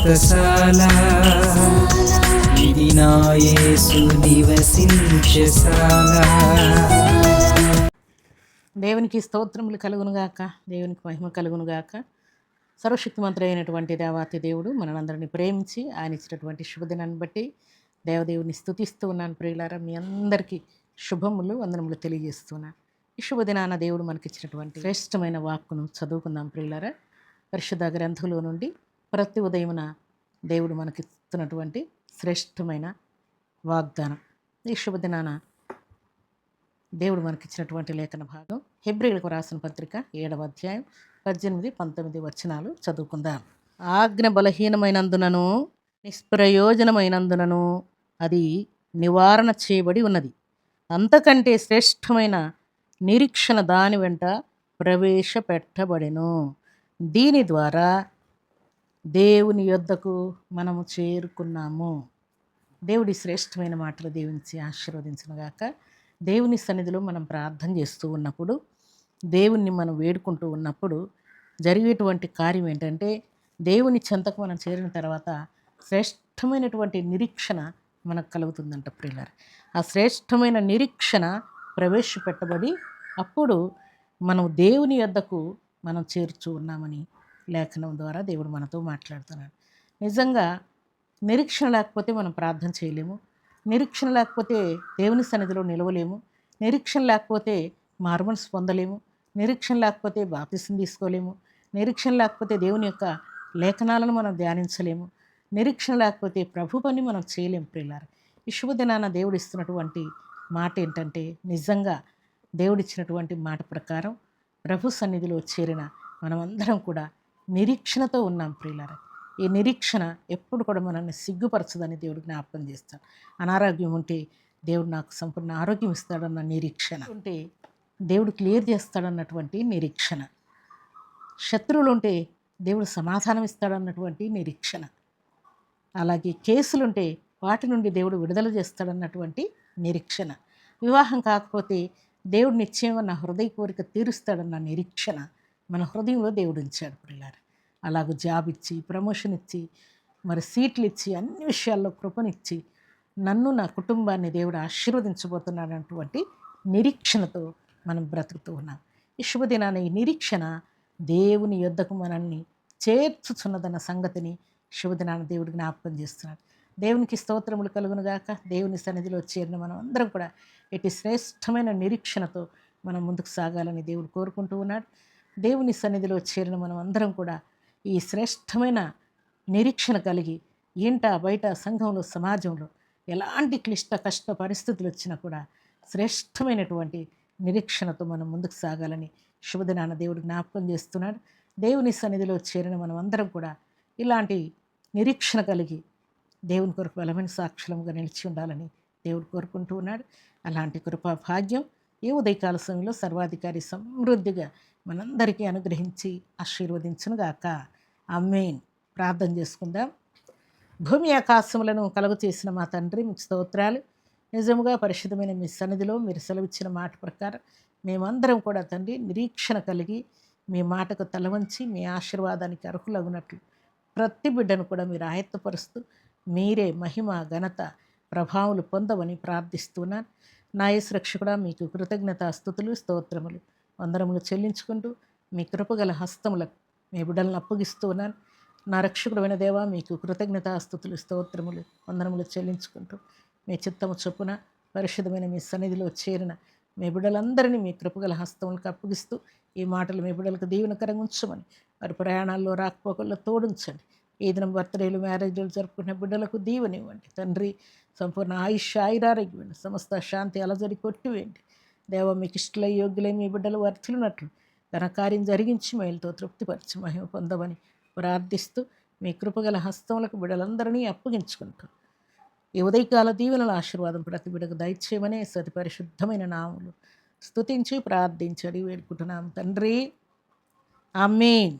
వ్రతశాల ఇది నా యేసు నివసించశాల. దేవునికి స్తోత్రములు కలుగునుగాక, దేవునికి మహిమ కలుగునుగాక. సర్వశక్తిమంతుడు అయినటువంటి దేవాతి దేవుడు మనందరినీ ప్రేమించి ఆయన ఇచ్చినటువంటి శుభదినాన్ని బట్టి దేవదేవుని స్తుతిస్తూ ఉన్నాను. ప్రియులారా, మీ అందరికీ శుభములు వందనములు తెలియజేస్తున్నాను. ఈ శుభదినాన దేవుడు మనకిచ్చినటువంటి శ్రేష్టమైన వాక్కును చదువుకుందాం. ప్రియులారా, పరిశుద్ధ గ్రంథంలో నుండి ప్రతి ఉదయమున దేవుడు మనకిస్తున్నటువంటి శ్రేష్టమైన వాగ్దానం. ఈ శుభదినాన దేవుడు మనకిచ్చినటువంటి లేఖన భాగం హెబ్రీయులకు రాసిన పత్రిక 7వ అధ్యాయం 18-19 వచనాలు చదువుకుందాం. ఆజ్ఞ బలహీనమైనందునను నిష్ప్రయోజనమైనందునను అది నివారణ చేయబడి ఉన్నది. అంతకంటే శ్రేష్టమైన నిరీక్షణ దాని వెంట ప్రవేశపెట్టబడెను. దీని ద్వారా దేవుని యొద్దకు మనము చేరుకున్నాము. దేవుడి శ్రేష్టమైన మాటలు దీవించి ఆశీర్వదించునుగాక. దేవుని సన్నిధిలో మనం ప్రార్థన చేస్తూ ఉన్నప్పుడు, దేవుణ్ణి మనం వేడుకుంటూ ఉన్నప్పుడు జరిగేటువంటి కార్యం ఏంటంటే, దేవుని చెంతకు మనం చేరిన తర్వాత శ్రేష్టమైనటువంటి నిరీక్షణ మనకు కలుగుతుందంట. ప్రియులారా, ఆ శ్రేష్టమైన నిరీక్షణ ప్రవేశపెట్టబడి అప్పుడు మనం దేవుని యొద్దకు మనం చేర్చు ఉన్నామని లేఖనం ద్వారా దేవుడు మనతో మాట్లాడుతున్నాడు. నిజంగా నిరీక్షణ లేకపోతే మనం ప్రార్థన చేయలేము. నిరీక్షణ లేకపోతే దేవుని సన్నిధిలో నిలవలేము. నిరీక్షణ లేకపోతే మారుమనసు పొందలేము. నిరీక్షణ లేకపోతే బాప్తిసం తీసుకోలేము. నిరీక్షణ లేకపోతే దేవుని యొక్క లేఖనాలను మనం ధ్యానించలేము. నిరీక్షణ లేకపోతే ప్రభు పని మనం చేయలేము. ప్రియులారా, ఈ శుభదినాన దేవుడు ఇస్తున్నటువంటి మాట ఏంటంటే, నిజంగా దేవుడిచ్చినటువంటి మాట ప్రకారం ప్రభు సన్నిధిలో చేరిన మనమందరం కూడా నిరీక్షణతో ఉన్నాం. ప్రియులారా, ఈ నిరీక్షణ ఎప్పుడు కూడా మనల్ని సిగ్గుపరచదని దేవుడు జ్ఞాపకం చేస్తాడు. అనారోగ్యం ఉంటే దేవుడు నాకు సంపూర్ణ ఆరోగ్యం ఇస్తాడన్న నిరీక్షణ ఉంటే దేవుడు క్లియర్ చేస్తాడన్నటువంటి నిరీక్షణ, శత్రువులు ఉంటే దేవుడు సమాధానం ఇస్తాడన్నటువంటి నిరీక్షణ, అలాగే కేసులుంటే వాటి నుండి దేవుడు విడుదల చేస్తాడన్నటువంటి నిరీక్షణ, వివాహం కాకపోతే దేవుడు నిశ్చయం నా హృదయ కోరిక తీరుస్తాడన్న నిరీక్షణ మన హృదయంలో దేవుడు ఉంచాడు. పిల్లారు, అలాగూ జాబ్ ఇచ్చి, ప్రమోషన్ ఇచ్చి, మరి సీట్లు ఇచ్చి, అన్ని విషయాల్లో కృపనిచ్చి నన్ను నా కుటుంబాన్ని దేవుడు ఆశీర్వదించబోతున్నాడన్నటువంటి నిరీక్షణతో మనం బ్రతుకుతూ ఉన్నాం. ఈ శుభదినాన ఈ నిరీక్షణ దేవుని యొద్దకు మనల్ని చేర్చుచున్నదన్న సంగతిని శుభదినాన దేవుడు జ్ఞాపకం చేస్తున్నాడు. దేవునికి స్తోత్రములు కలుగునుగాక. దేవుని సన్నిధిలో చేరిన మనం అందరం కూడా ఇటు శ్రేష్టమైన నిరీక్షణతో మనం ముందుకు సాగాలని దేవుడు కోరుకుంటూ ఉన్నాడు. దేవుని సన్నిధిలో చేరిన మనం అందరం కూడా ఈ శ్రేష్టమైన నిరీక్షణ కలిగి ఇంట బయట సంఘంలో సమాజంలో ఎలాంటి క్లిష్ట కష్ట పరిస్థితులు వచ్చినా కూడా శ్రేష్టమైనటువంటి నిరీక్షణతో మనం ముందుకు సాగాలని శుభదినాన దేవుడు జ్ఞాపకం చేస్తున్నాడు. దేవుని సన్నిధిలో చేరిన మనం అందరం కూడా ఇలాంటి నిరీక్షణ కలిగి దేవుని కొరకు బలమైన సాక్షులంగా నిలిచి ఉండాలని దేవుడు కోరుకుంటూ ఉన్నాడు. అలాంటి కృపా భాగ్యం ఈ ఉదయకాల సమయంలో సర్వాధికారి సమృద్ధిగా మనందరికీ అనుగ్రహించి ఆశీర్వదించునుగాక. ఆమేన్. ప్రార్థన చేసుకుందాం. భూమి ఆకాశములను కలుగు చేసిన మా తండ్రి, మీకు స్తోత్రాలు. నిజముగా పరిశుద్ధమైన మీ సన్నిధిలో మీరు సెలవిచ్చిన మాట ప్రకారం మేమందరం కూడా తండ్రి నిరీక్షణ కలిగి మీ మాటకు తలవంచి మీ ఆశీర్వాదానికి అర్హులగునట్లు ప్రతి బిడ్డను కూడా మీరు ఆయత్తపరుస్తూ మీరే మహిమ ఘనత ప్రభావాలు పొందవని ప్రార్థిస్తున్నాను. నా యేసు రక్షకుడా, మీకు కృతజ్ఞత స్తుతులు స్తోత్రములు వందనములు చెల్లించుకుంటూ మీ కృపగల హస్తములకు మీ బిడ్డలను అప్పగిస్తున్నాను. నా రక్షకుడైన దేవా, మీకు కృతజ్ఞత స్తుతులు స్తోత్రములు వందనములు చెల్లించుకుంటూ మీ చిత్తము చొప్పున పరిశుద్ధమైన మీ సన్నిధిలో చేరిన మీ బిడ్డలందరినీ మీ కృపగల హస్తములకు అప్పగిస్తూ ఈ మాటలు మీ బిడ్డలకు దీవెనకరంగా ఉంచమని, వారి ప్రయాణాల్లో రాకపోకల్లో తోడుంచండి. ఈ దినం బర్త్డేలు మ్యారేజ్లు జరుపుకునే బిడ్డలకు దీవెనివ్వండి తండ్రి. సంపూర్ణ ఆయుష్ ఆయురారోగ్యం ఇవ్వండి. సమస్త శాంతి అలజడి కొట్టివేయండి దేవ. మీకు ఇష్టలై యోగ్యులై మీ బిడ్డలు వర్తిలినట్లు ఘన కార్యం జరిగించి మేలుతో తృప్తిపరిచి మహిమ పొందమని ప్రార్థిస్తూ మీ కృపగల హస్తములకు బిడ్డలందరినీ అప్పగించుకుంటూ ఈ ఉదయకాల దీవెనల ఆశీర్వాదం ప్రతి బిడ్డకు దయచేయమని సతి పరిశుద్ధమైన నామములు స్తుతించి ప్రార్థించి అడిగి వేడుకుంటున్నాం తండ్రి. ఆమేన్.